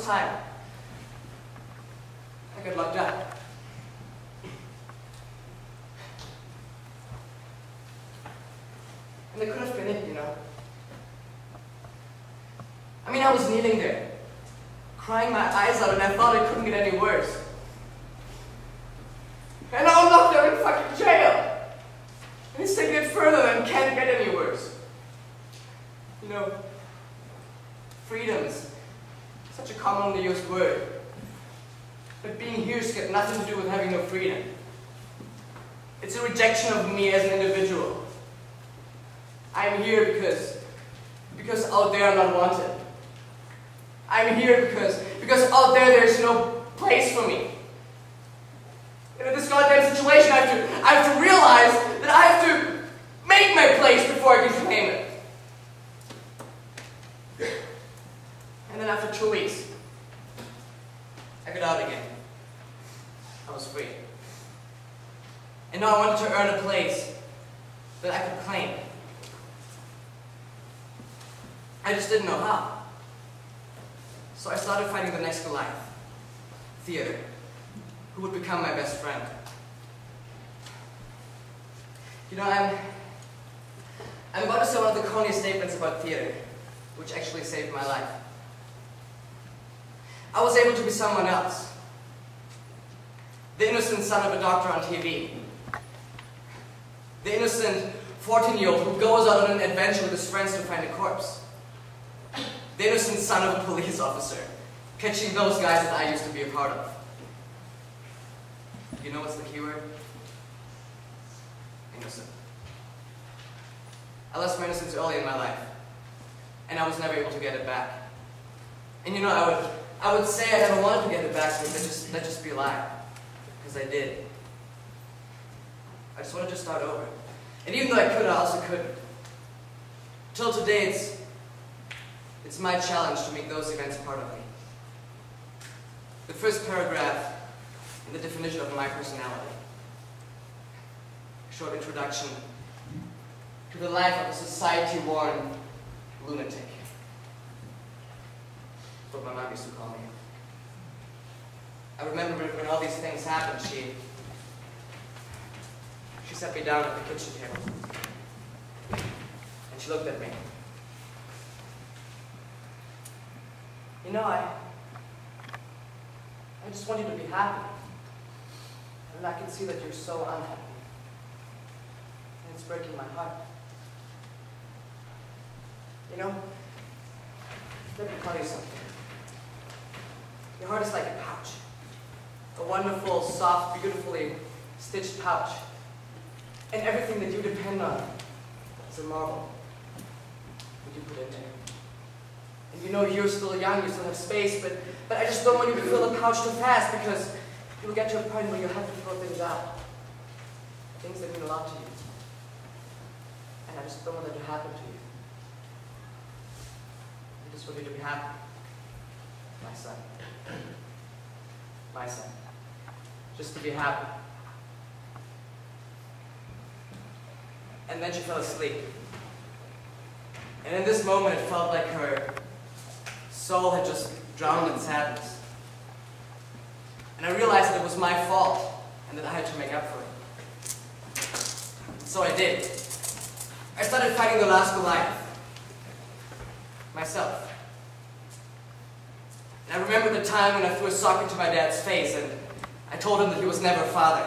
time, I got locked up. And that could have been it, you know. I mean, I was kneeling there, crying my eyes out, and I thought it couldn't get any worse. And now I'm locked up in fucking jail! And it's taking it further and can't get any worse. You know, freedom's such a commonly used word. But being here's got nothing to do with having no freedom. It's a rejection of me as an individual. I'm here because out there I'm not wanted. I'm here because out there there's no place for me. And in this goddamn situation, I have to realize that I have to make my place before I can claim it. And then after 2 weeks, I got out again. I was free. And now I wanted to earn a place that I could claim. I just didn't know how. So I started fighting the next Goliath, theater, who would become my best friend. You know, I'm about to say one of the corniest statements about theater, which actually saved my life. I was able to be someone else. The innocent son of a doctor on TV. The innocent 14-year-old who goes out on an adventure with his friends to find a corpse. The innocent son of a police officer, catching those guys that I used to be a part of. You know what's the key word? Innocent. I lost my innocence early in my life, and I was never able to get it back. And you know, I would say I never wanted to get it back, but that'd just be a lie, because I did. I just wanted to start over. And even though I could, I also couldn't. Till today, it's my challenge to make those events part of me. The first paragraph in the definition of my personality. A short introduction to the life of a society-worn lunatic. That's what my mom used to call me. I remember when all these things happened, she sat me down at the kitchen table. And she looked at me. You know, I just want you to be happy. And I can see that you're so unhappy. And it's breaking my heart. You know, let me tell you something. Your heart is like a pouch. A wonderful, soft, beautifully stitched pouch. And everything that you depend on is a marble that you put in there. And you know you're still young, you still have space, but I just don't want you to fill the pouch too fast, because you'll get to a point where you'll have to throw things out. Things that mean a lot to you. And I just don't want that to happen to you. I just want you to be happy. My son. My son. Just to be happy. And then she fell asleep. And in this moment, it felt like her soul had just drowned in sadness. And I realized that it was my fault, and that I had to make up for it. So I did. I started fighting the last Goliath. Myself. And I remember the time when I threw a sock into my dad's face, and I told him that he was never a father.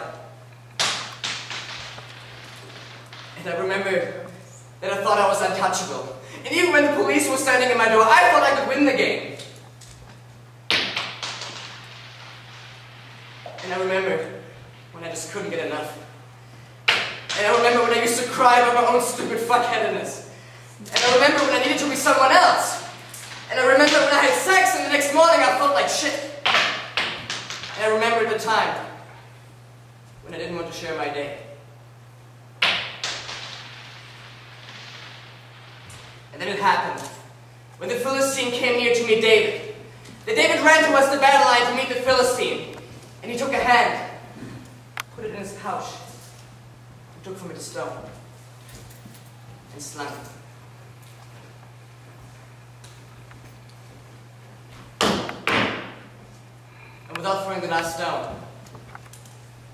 And I remember that I thought I was untouchable. And even when the police were standing in my door, I thought I could win the game. And I remember when I just couldn't get enough. And I remember when I used to cry about my own stupid fuckheadedness. And I remember when I needed to be someone else. And I remember when I had sex and the next morning I felt like shit. And I remember the time when I didn't want to share my day. And then it happened. When the Philistine came near to meet David. David ran towards the battle line to meet the Philistine. And he took a hand, put it in his pouch, and took from it a stone, and slung it. without throwing the last stone,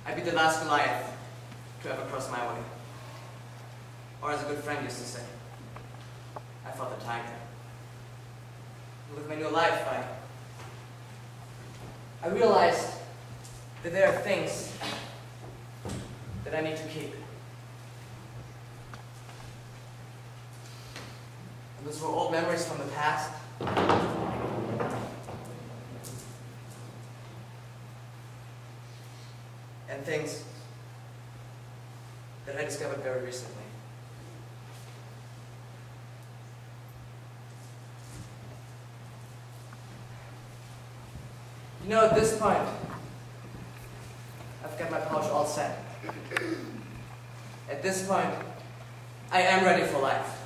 I'd be the last Goliath to ever cross my way. Or as a good friend used to say, I fought the tiger. And with my new life, I realized that there are things that I need to keep. And those were old memories from the past. And things that I discovered very recently. You know, at this point, I've got my pouch all set. At this point, I am ready for life.